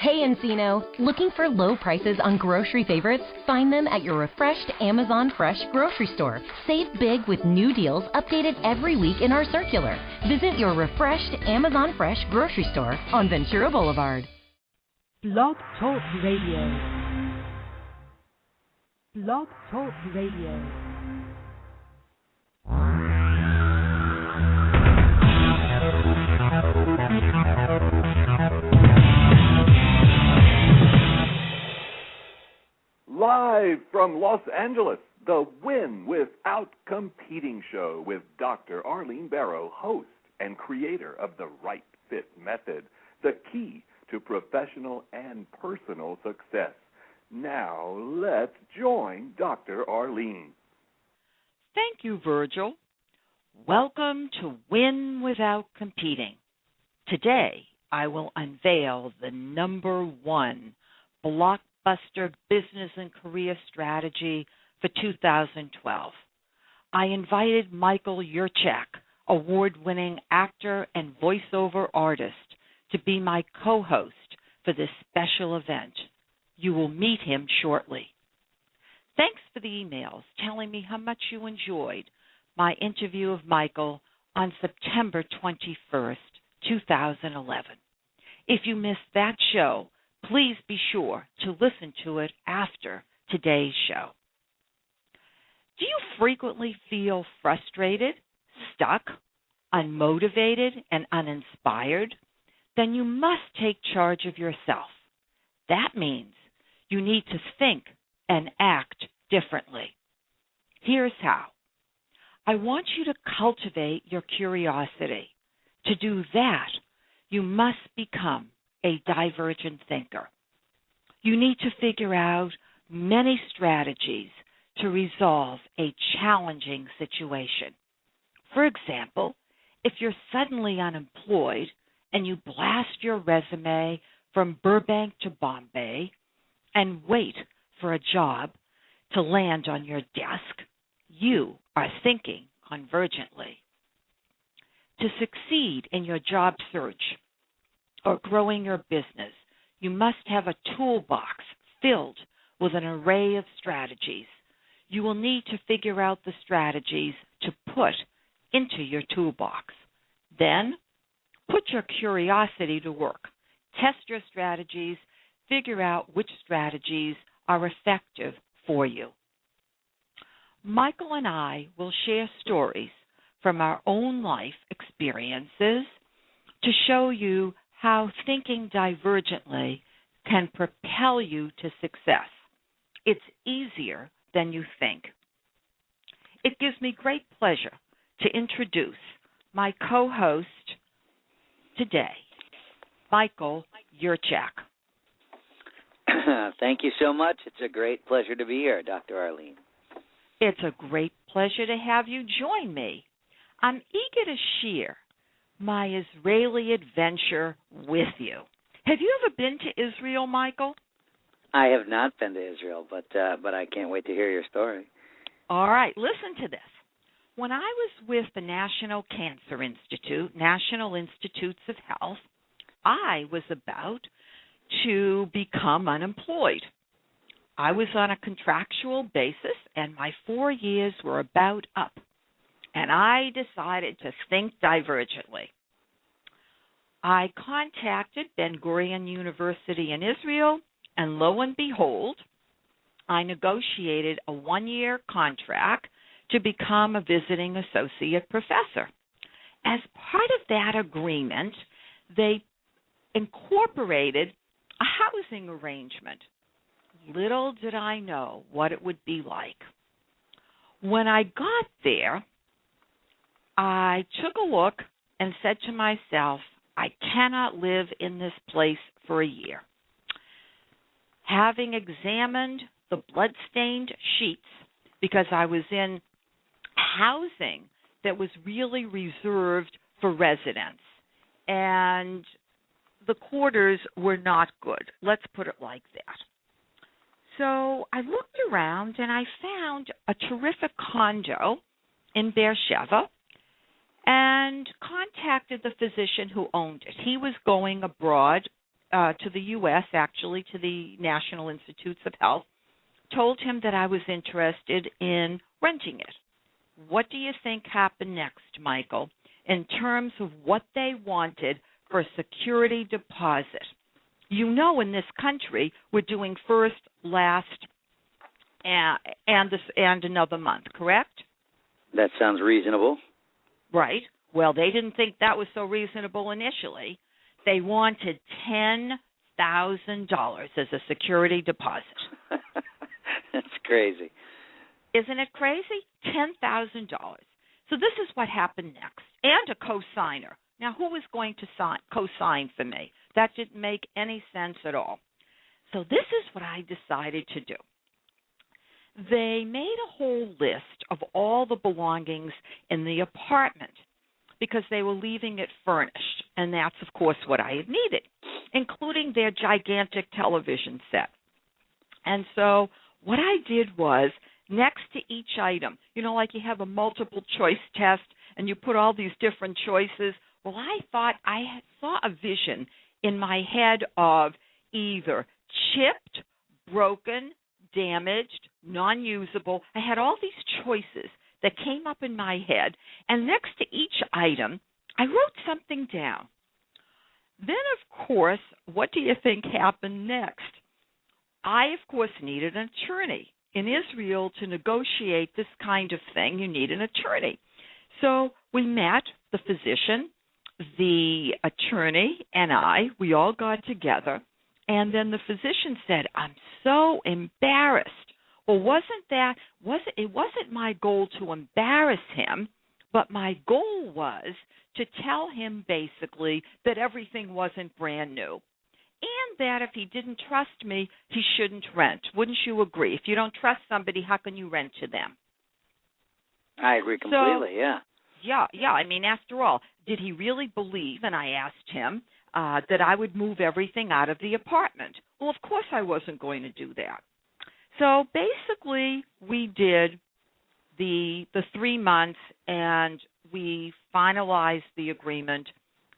Hey Encino, looking for low prices on grocery favorites? Find them at your refreshed Amazon Fresh grocery store. Save big with new deals updated every week in our circular. Visit your refreshed Amazon Fresh grocery store on Ventura Boulevard. Blog Talk Radio. Blog Talk Radio. Live from Los Angeles, the Win Without Competing show with Dr. Arlene Barrow, host and creator of the Right Fit Method, the key to professional and personal success. Now, let's join Dr. Arlene. Thank you, Virgil. Welcome to Win Without Competing. Today, I will unveil the #1 Blockbuster business and career strategy for 2012. I invited Michael Yurchak, award-winning actor and voiceover artist, to be my co-host for this special event. You will meet him shortly. Thanks for the emails telling me how much you enjoyed my interview of Michael on September 21st, 2011. If you missed that show, please be sure to listen to it after today's show. Do you frequently feel frustrated, stuck, unmotivated, and uninspired? Then you must take charge of yourself. That means you need to think and act differently. Here's how. I want you to cultivate your curiosity. To do that, you must become a divergent thinker. You need to figure out many strategies to resolve a challenging situation. For example, if you're suddenly unemployed and you blast your resume from Burbank to Bombay and wait for a job to land on your desk, you are thinking convergently. To succeed in your job search or growing your business, you must have a toolbox filled with an array of strategies. You will need to figure out the strategies to put into your toolbox. Then, put your curiosity to work. Test your strategies. Figure out which strategies are effective for you. Michael and I will share stories from our own life experiences to show you how thinking divergently can propel you to success. It's easier than you think. It gives me great pleasure to introduce my co-host today, Michael Yurchak. Thank you so much. It's a great pleasure to be here, Dr. Arlene. It's a great pleasure to have you join me. I'm eager to share my Israeli adventure with you. Have you ever been to Israel, Michael? I have not been to Israel, but I can't wait to hear your story. All right, listen to this. When I was with the National Cancer Institute, National Institutes of Health, I was about to become unemployed. I was on a contractual basis, and my 4 years were about up. And I decided to think divergently. I contacted Ben Gurion University in Israel, and lo and behold, I negotiated a 1-year contract to become a visiting associate professor. As part of that agreement, they incorporated a housing arrangement. Little did I know what it would be like. When I got there, I took a look and said to myself, I cannot live in this place for a year. Having examined the blood-stained sheets, because I was in housing that was really reserved for residents, and the quarters were not good. Let's put it like that. So I looked around and I found a terrific condo in Beersheba and contacted the physician who owned it. He was going abroad to the U.S., actually, to the National Institutes of Health, told him that I was interested in renting it. What do you think happened next, Michael, in terms of what they wanted for a security deposit? You know, in this country, we're doing first, last, and another month, correct? That sounds reasonable. Right. Well, they didn't think that was so reasonable initially. They wanted $10,000 as a security deposit. That's crazy. Isn't it crazy? $10,000. So this is what happened next. And a co-signer. Now, who was going to co-sign for me? That didn't make any sense at all. So this is what I decided to do. They made a whole list of all the belongings in the apartment because they were leaving it furnished, and that's, of course, what I had needed, including their gigantic television set. And so what I did was, next to each item, you know, like you have a multiple choice test, and you put all these different choices. Well, I thought I saw a vision in my head of either chipped, broken, damaged, non-usable. I had all these choices that came up in my head, and next to each item, I wrote something down. Then, of course, what do you think happened next? I, of course, needed an attorney. In Israel, to negotiate this kind of thing, you need an attorney. So we met, the physician, the attorney, and we all got together, and then the physician said, I'm so embarrassed. Well, it wasn't my goal to embarrass him, but my goal was to tell him basically that everything wasn't brand new, and that if he didn't trust me, he shouldn't rent. Wouldn't you agree? If you don't trust somebody, how can you rent to them? I agree completely, yeah. Yeah. I mean, after all, did he really believe, and I asked him, that I would move everything out of the apartment? Well, of course I wasn't going to do that. So basically, we did the 3 months, and we finalized the agreement.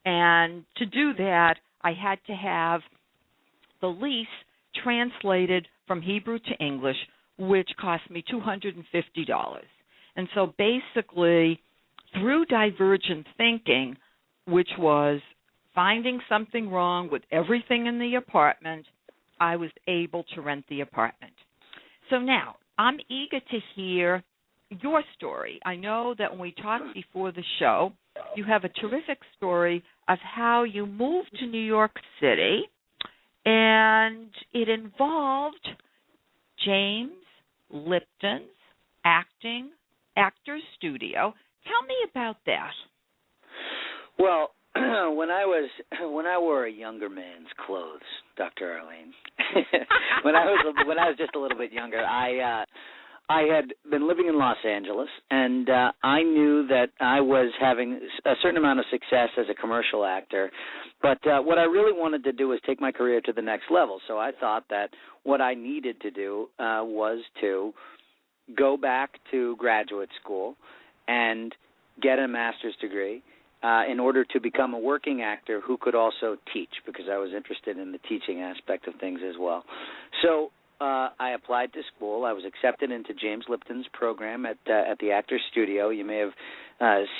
And to do that, I had to have the lease translated from Hebrew to English, which cost me $250. And so basically, through divergent thinking, which was finding something wrong with everything in the apartment, I was able to rent the apartment. So now, I'm eager to hear your story. I know that when we talked before the show, you have a terrific story of how you moved to New York City, and it involved James Lipton's Actors Studio. Tell me about that. Well, when I wore a younger man's clothes, Dr. Arlene, when I was just a little bit younger, I had been living in Los Angeles, and I knew that I was having a certain amount of success as a commercial actor, but what I really wanted to do was take my career to the next level. So I thought that what I needed to do was to go back to graduate school and get a master's degree in order to become a working actor who could also teach, because I was interested in the teaching aspect of things as well. So I applied to school. I was accepted into James Lipton's program at the Actors Studio. You may have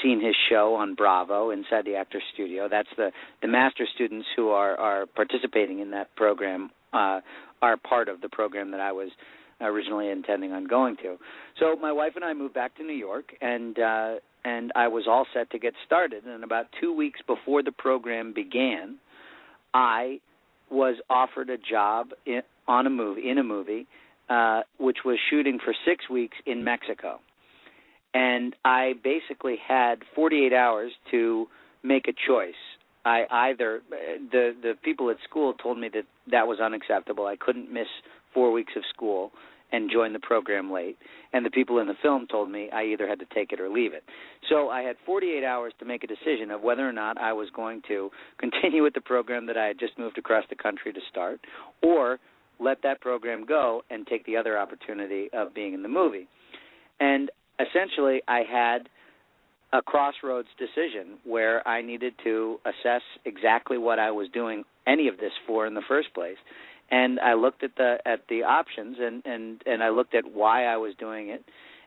seen his show on Bravo, Inside the Actors Studio. That's the master students who are participating in that program are part of the program that I was originally intending on going to. So my wife and I moved back to New York, and I was all set to get started. And about 2 weeks before the program began, I was offered a job in a movie, which was shooting for 6 weeks in Mexico. And I basically had 48 hours to make a choice. The people at school told me that was unacceptable. I couldn't miss 4 weeks of school and join the program late. And the people in the film told me I either had to take it or leave it. So I had 48 hours to make a decision of whether or not I was going to continue with the program that I had just moved across the country to start, or let that program go and take the other opportunity of being in the movie. And essentially I had a crossroads decision where I needed to assess exactly what I was doing any of this for in the first place. And I looked at the options, and I looked at why I was doing it,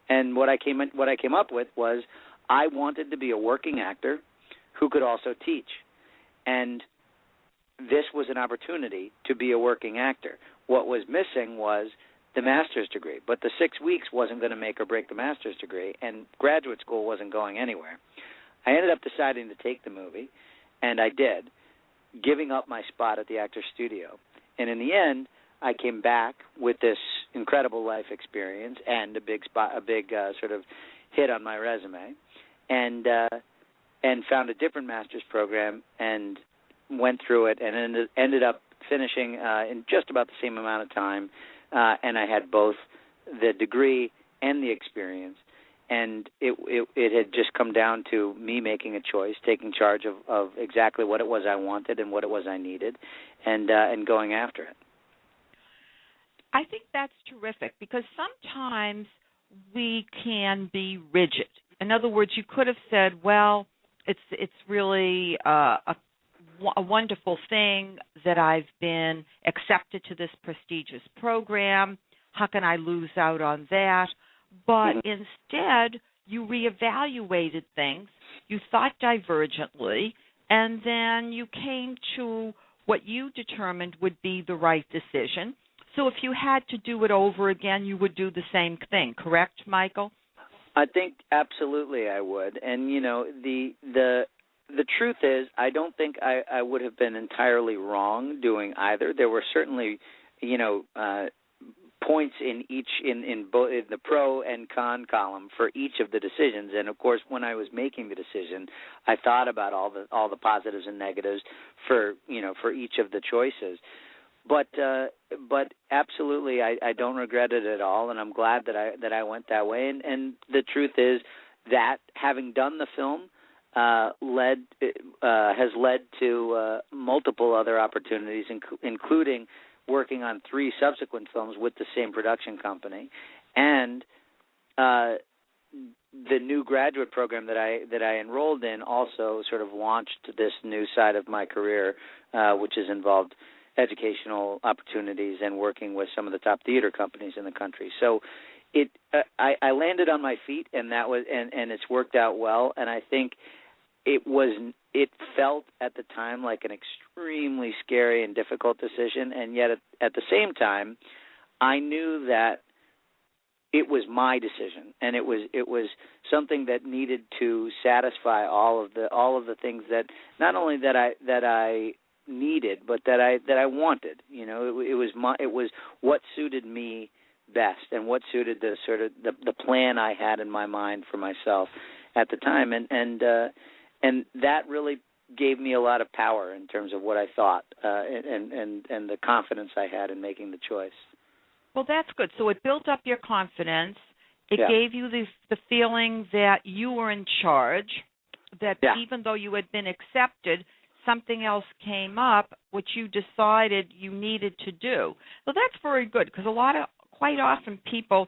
and what I came up with was I wanted to be a working actor who could also teach, and this was an opportunity to be a working actor. What was missing was the master's degree, but the 6 weeks wasn't going to make or break the master's degree, and graduate school wasn't going anywhere. I ended up deciding to take the movie, and I did, giving up my spot at the Actors Studio. And in the end, I came back with this incredible life experience and a big sort of hit on my resume, and found a different master's program and went through it and ended up finishing in just about the same amount of time. And I had both the degree and the experience. And it had just come down to me making a choice, taking charge of exactly what it was I wanted and what it was I needed, and going after it. I think that's terrific, because sometimes we can be rigid. In other words, you could have said, well, it's really a wonderful thing that I've been accepted to this prestigious program. How can I lose out on that? But instead, you reevaluated things, you thought divergently, and then you came to what you determined would be the right decision. So if you had to do it over again, you would do the same thing, correct, Michael? I think absolutely I would. And, you know, the truth is I don't think I would have been entirely wrong doing either. There were certainly, you know, points in both in the pro and con column for each of the decisions, and of course, when I was making the decision, I thought about all the positives and negatives for each of the choices. But absolutely, I don't regret it at all, and I'm glad that I went that way. And the truth is that having done the film has led to multiple other opportunities, including working on 3 subsequent films with the same production company, and the new graduate program that I enrolled in also sort of launched this new side of my career, which has involved educational opportunities and working with some of the top theater companies in the country. So I landed on my feet, and that was and it's worked out well. And I think it felt at the time like an extremely scary and difficult decision, and yet at the same time, I knew that it was my decision, and it was something that needed to satisfy all of the things that not only that I needed, but that I wanted. You know, it was what suited me best and what suited the sort of the plan I had in my mind for myself at the time, and that really gave me a lot of power in terms of what I thought and the confidence I had in making the choice. Well, that's good. So it built up your confidence. It gave you the feeling that you were in charge, that even though you had been accepted, something else came up which you decided you needed to do. So that's very good, because quite often people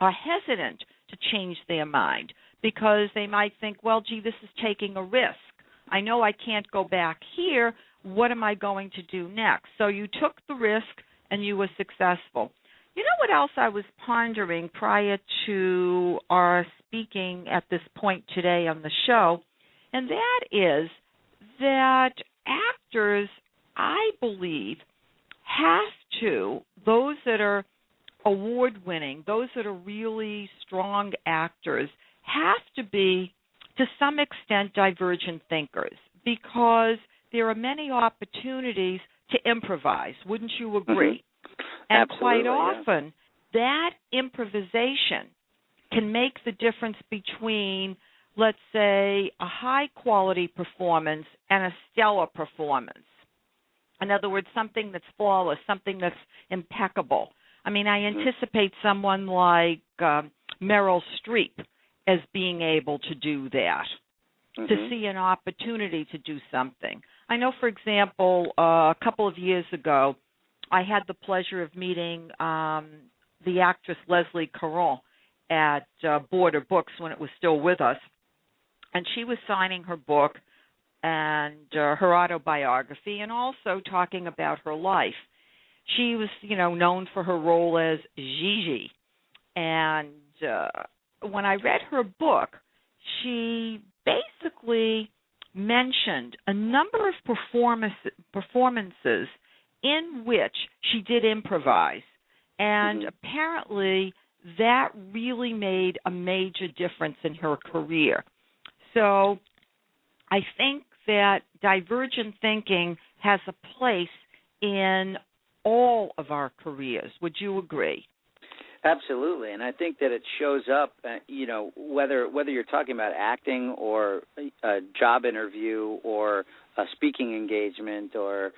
are hesitant to change their mind because they might think, well, gee, this is taking a risk. I know I can't go back here. What am I going to do next? So you took the risk and you were successful. You know what else I was pondering prior to our speaking at this point today on the show? And that is that actors, I believe, those that are award-winning, those that are really strong actors, have to be, to some extent, divergent thinkers, because there are many opportunities to improvise. Wouldn't you agree? And absolutely, quite often, that improvisation can make the difference between, let's say, a high-quality performance and a stellar performance. In other words, something that's flawless, something that's impeccable. I mean, I anticipate someone like Meryl Streep as being able to do that, to see an opportunity to do something. I know, for example, a couple of years ago, I had the pleasure of meeting the actress Leslie Caron at Border Books when it was still with us, and she was signing her book, and her autobiography, and also talking about her life. She was, known for her role as Gigi. And when I read her book, she basically mentioned a number of performances in which she did improvise. And apparently that really made a major difference in her career. So I think that divergent thinking has a place in all of our careers. Would you agree? Absolutely, and I think that it shows up, whether you're talking about acting or a job interview or a speaking engagement or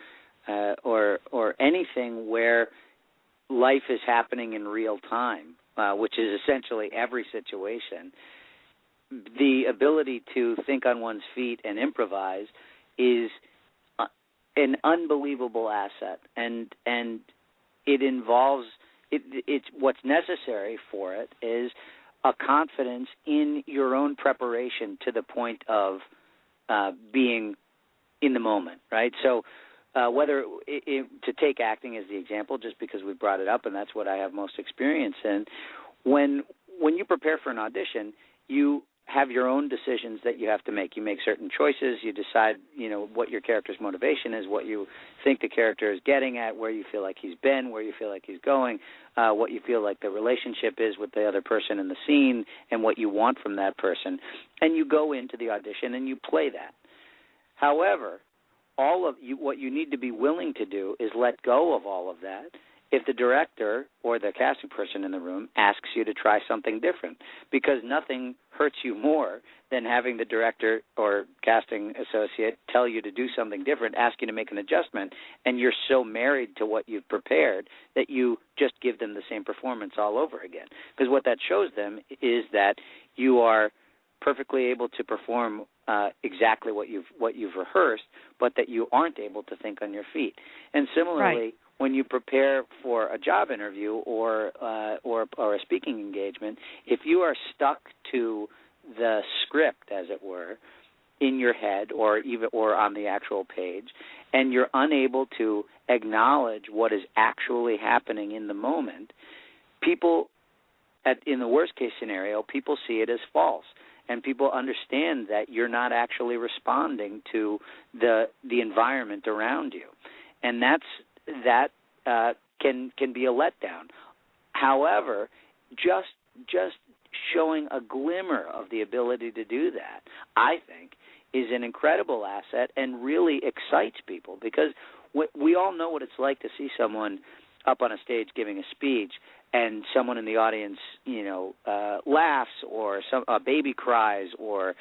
anything where life is happening in real time, which is essentially every situation. The ability to think on one's feet and improvise is an unbelievable asset, and it involves it's what's necessary for it is a confidence in your own preparation to the point of being in the moment, right? So whether to take acting as the example, just because we brought it up, and that's what I have most experience in, when you prepare for an audition, you have your own decisions that you have to make. You make certain choices. You decide, what your character's motivation is, what you think the character is getting at, where you feel like he's been, where you feel like he's going, what you feel like the relationship is with the other person in the scene, and what you want from that person. And you go into the audition and you play that. However, what you need to be willing to do is let go of all of that if the director or the casting person in the room asks you to try something different, because nothing hurts you more than having the director or casting associate tell you to do something different, ask you to make an adjustment, and you're so married to what you've prepared that you just give them the same performance all over again. Because what that shows them is that you are perfectly able to perform exactly what you've rehearsed, but that you aren't able to think on your feet. And similarly, when you prepare for a job interview or a speaking engagement, if you are stuck to the script, as it were, in your head or on the actual page, and you're unable to acknowledge what is actually happening in the moment, people, in the worst case scenario, people see it as false. And people understand that you're not actually responding to the environment around you, and that can be a letdown. However, just showing a glimmer of the ability to do that, I think, is an incredible asset and really excites people, because we all know what it's like to see someone up on a stage giving a speech, and someone in the audience, laughs, or a baby cries, or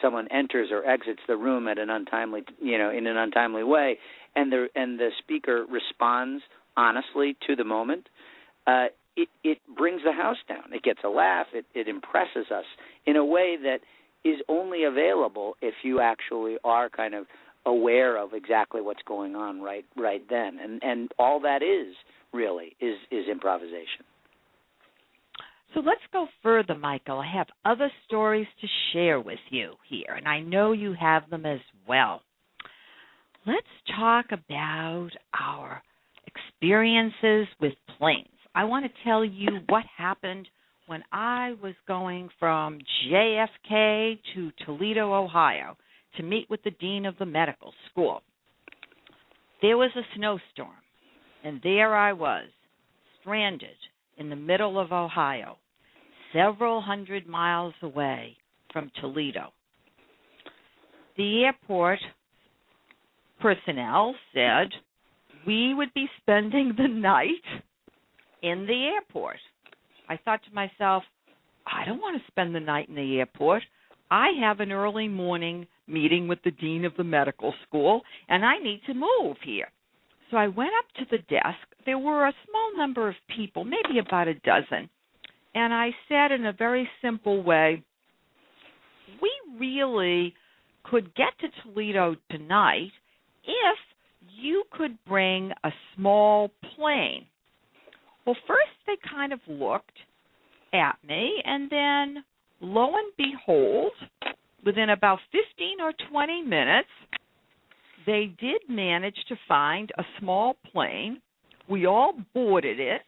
someone enters or exits the room at an untimely, in an untimely way, and the speaker responds honestly to the moment. It brings the house down. It gets a laugh. It impresses us in a way that is only available if you actually are kind of aware of exactly what's going on right then, and all that is improvisation. So let's go further, Michael. I have other stories to share with you here, and I know you have them as well. Let's talk about our experiences with planes. I want to tell you what happened when I was going from JFK to Toledo, Ohio, to meet with the dean of the medical school. There was a snowstorm, and there I was, stranded in the middle of Ohio, several hundred miles away from Toledo. The airport personnel said we would be spending the night in the airport. I thought to myself, I don't want to spend the night in the airport. I have an early morning meeting with the dean of the medical school, and I need to move here. So I went up to the desk. There were a small number of people, maybe about a dozen, and I said in a very simple way, we really could get to Toledo tonight if you could bring a small plane. Well, first they kind of looked at me, and then, lo and behold, within about 15 or 20 minutes, they did manage to find a small plane. We all boarded it,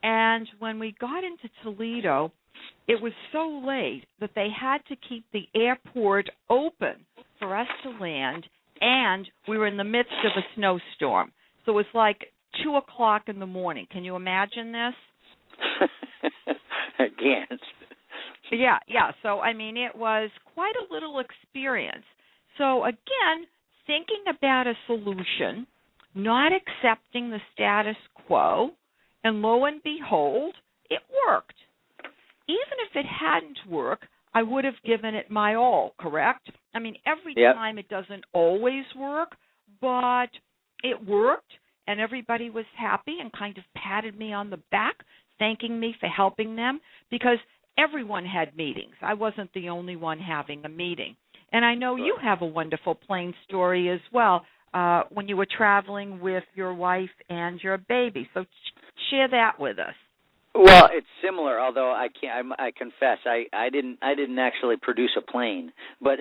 and when we got into Toledo, it was so late that they had to keep the airport open for us to land, and we were in the midst of a snowstorm. So it was like 2 o'clock in the morning. Can you imagine this? I can't. Yeah. So, I mean, it was quite a little experience. So, again, thinking about a solution, not accepting the status quo, and lo and behold, it worked. Even if it hadn't worked, I would have given it my all, correct? I mean, every time it doesn't always work, but it worked, and everybody was happy and kind of patted me on the back, thanking me for helping them, because everyone had meetings. I wasn't the only one having a meeting. And I know you have a wonderful plane story as well when you were traveling with your wife and your baby. So share that with us. Well, it's similar, although I confess I didn't actually produce a plane, but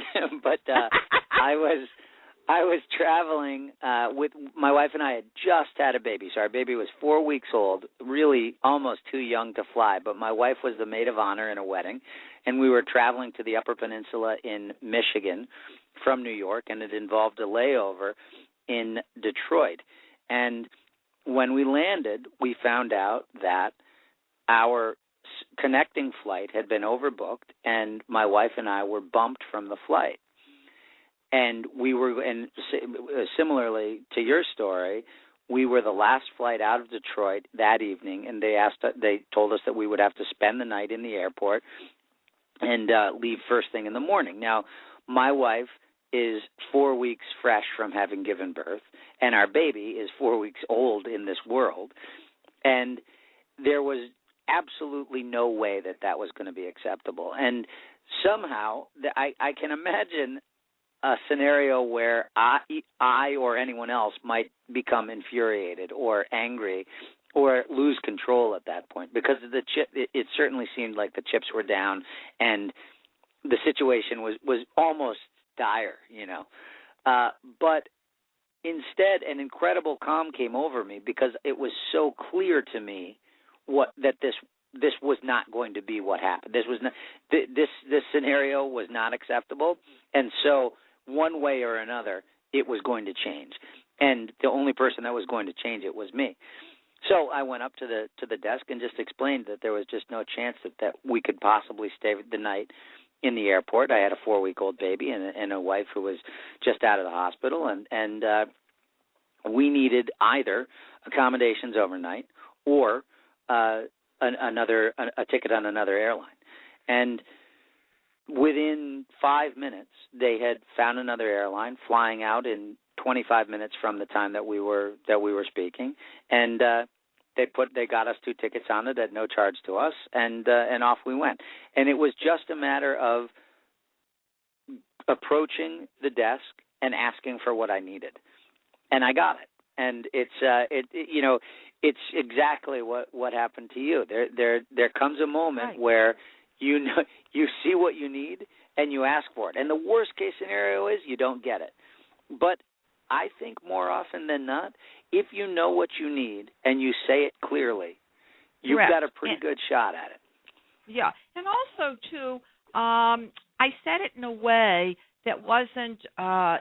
I was traveling with my wife, and I had just had a baby. So our baby was 4 weeks old, really almost too young to fly, but my wife was the maid of honor in a wedding, and we were traveling to the Upper Peninsula in Michigan from New York, and it involved a layover in Detroit. And when we landed, we found out that our connecting flight had been overbooked, and my wife and I were bumped from the flight. And similarly to your story, we were the last flight out of Detroit that evening, and they told us that we would have to spend the night in the airport and leave first thing in the morning. Now, my wife is 4 weeks fresh from having given birth, and our baby is 4 weeks old in this world, and there was absolutely no way that was going to be acceptable. And somehow, I can imagine a scenario where I or anyone else might become infuriated or angry or lose control at that point, because it certainly seemed like the chips were down and the situation was almost dire, but instead an incredible calm came over me, because it was so clear to me that this was not going to be what happened. This was not, this scenario was not acceptable, and so one way or another it was going to change, and the only person that was going to change it was me. So I went up to the desk and just explained that there was just no chance that we could possibly stay the night in the airport. I had a 4-week-old baby and a wife who was just out of the hospital, and we needed either accommodations overnight or a ticket on another airline. And within 5 minutes, they had found another airline flying out in 25 minutes from the time that we were speaking, and they got us 2 tickets on it at no charge to us, and off we went. And it was just a matter of approaching the desk and asking for what I needed, and I got it. And it's exactly what happened to you. There comes a moment where you see what you need and you ask for it. And the worst case scenario is you don't get it. But I think more often than not, if you know what you need and you say it clearly, you've got a pretty good shot at it. Yeah. And also, too, I said it in a way that wasn't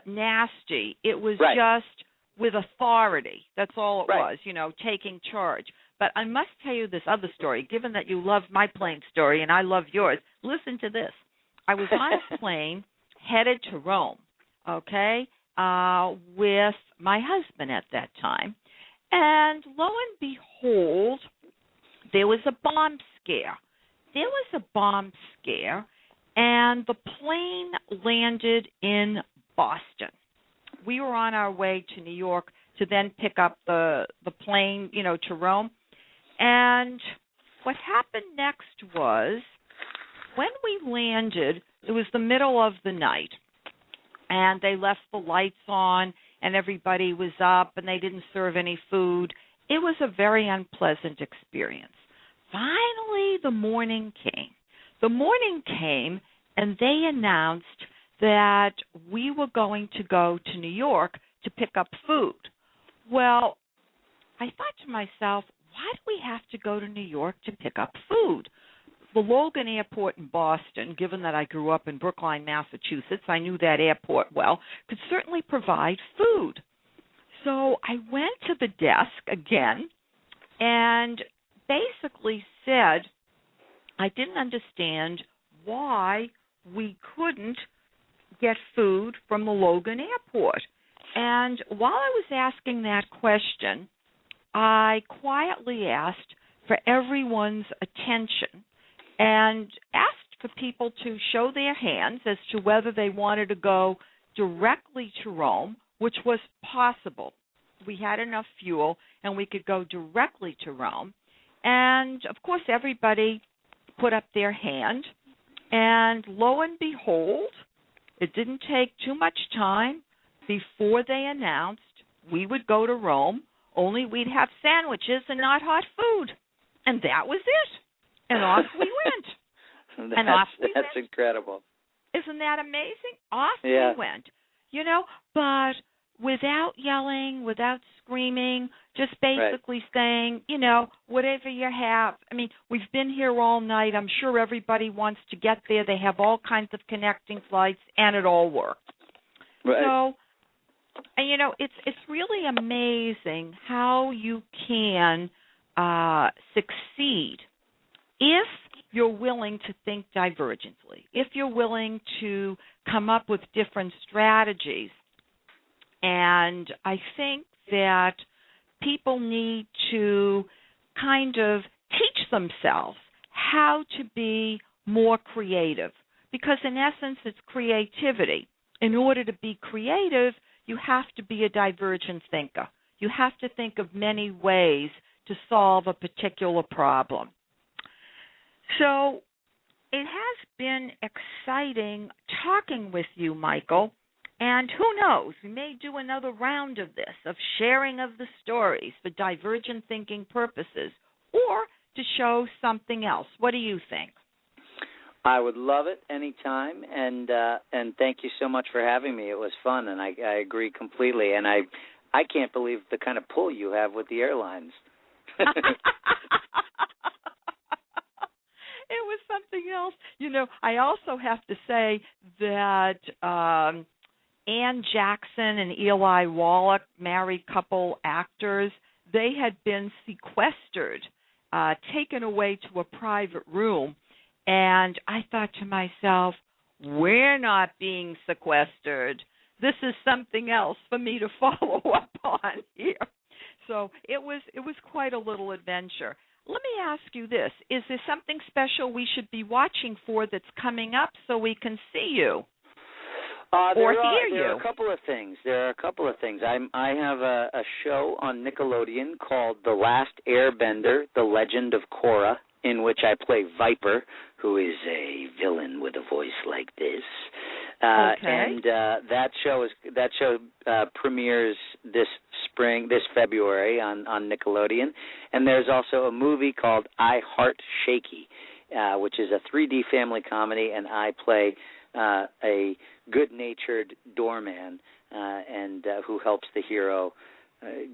nasty. It was just with authority. That's all it was, taking charge. But I must tell you this other story, given that you love my plane story and I love yours. Listen to this. I was on a plane headed to Rome, with my husband at that time. And lo and behold, there was a bomb scare. And the plane landed in Boston. We were on our way to New York to then pick up the plane, to Rome. And what happened next was, when we landed, it was the middle of the night, and they left the lights on, and everybody was up, and they didn't serve any food. It was a very unpleasant experience. Finally, the morning came. And they announced that we were going to go to New York to pick up food. Well, I thought to myself, why do we have to go to New York to pick up food? The Logan Airport in Boston, given that I grew up in Brookline, Massachusetts, I knew that airport well, could certainly provide food. So I went to the desk again and basically said I didn't understand why we couldn't get food from the Logan Airport. And while I was asking that question, I quietly asked for everyone's attention and asked for people to show their hands as to whether they wanted to go directly to Rome, which was possible. We had enough fuel and we could go directly to Rome. And, of course, everybody put up their hand. And lo and behold, it didn't take too much time before they announced we would go to Rome, only we'd have sandwiches and not hot food. And that was it. And off we went. That's incredible. Isn't that amazing? Off we went. But without yelling, without screaming, just basically saying, whatever you have. I mean, we've been here all night. I'm sure everybody wants to get there. They have all kinds of connecting flights, and it all worked. Right. So, and it's really amazing how you can succeed if you're willing to think divergently, if you're willing to come up with different strategies. And I think that people need to kind of teach themselves how to be more creative, because in essence it's creativity. In order to be creative, you have to be a divergent thinker. You have to think of many ways to solve a particular problem. So it has been exciting talking with you, Michael. And who knows, we may do another round of this, of sharing of the stories for divergent thinking purposes, or to show something else. What do you think? I would love it anytime, and thank you so much for having me. It was fun, and I agree completely. And I can't believe the kind of pull you have with the airlines. It was something else. I also have to say that Ann Jackson and Eli Wallach, married couple actors, they had been sequestered, taken away to a private room. And I thought to myself, we're not being sequestered. This is something else for me to follow up on here. So it was quite a little adventure. Let me ask you this. Is there something special we should be watching for that's coming up so we can see you? There are a couple of things. I have a show on Nickelodeon called The Last Airbender, The Legend of Korra, in which I play Viper, who is a villain with a voice like this. And that show premieres this February on Nickelodeon. And there's also a movie called I Heart Shaky, which is a 3D family comedy, and I play a good-natured doorman and who helps the hero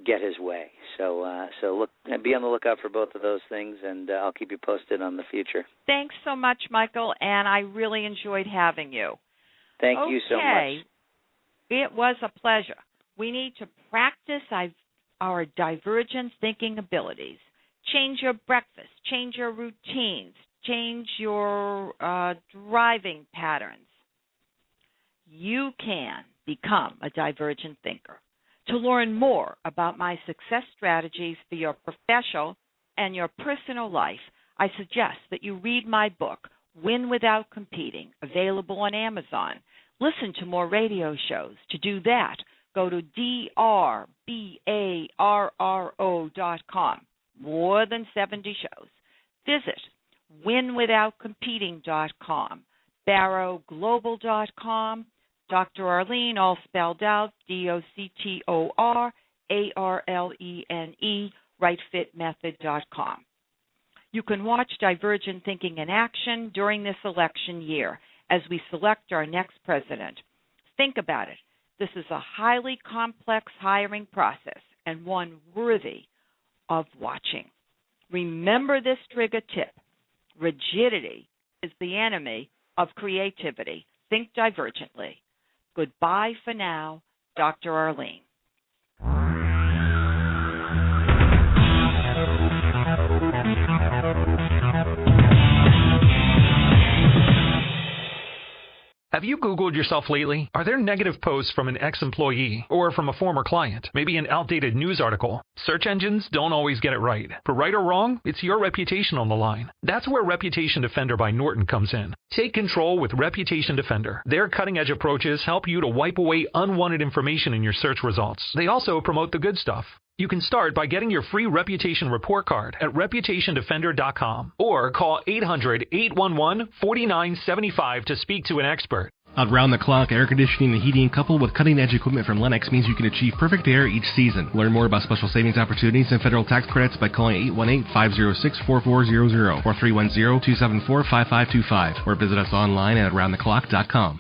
get his way. So look, be on the lookout for both of those things, and I'll keep you posted on the future. Thanks so much, Michael, and I really enjoyed having you. Thank you so much. It was a pleasure. We need to practice our divergent thinking abilities. Change your breakfast, change your routines, change your driving patterns. You can become a divergent thinker. To learn more about my success strategies for your professional and your personal life, I suggest that you read my book, Win Without Competing, available on Amazon. Listen to more radio shows. To do that, go to drbarro.com. More than 70 shows. Visit winwithoutcompeting.com, barroglobal.com, Dr. Arlene, all spelled out, DoctorArlene, rightfitmethod.com. You can watch Divergent Thinking in action during this election year. as we select our next president. Think about it. This is a highly complex hiring process and one worthy of watching. Remember this trigger tip. Rigidity is the enemy of creativity. Think divergently. Goodbye for now, Dr. Arlene. Have you Googled yourself lately? Are there negative posts from an ex-employee or from a former client? Maybe an outdated news article? Search engines don't always get it right. For right or wrong, it's your reputation on the line. That's where Reputation Defender by Norton comes in. Take control with Reputation Defender. Their cutting-edge approaches help you to wipe away unwanted information in your search results. They also promote the good stuff. You can start by getting your free Reputation report card at reputationdefender.com or call 800-811-4975 to speak to an expert. Around the clock, air conditioning and heating coupled with cutting-edge equipment from Lennox means you can achieve perfect air each season. Learn more about special savings opportunities and federal tax credits by calling 818-506-4400 or 310-274-5525 or visit us online at aroundtheclock.com.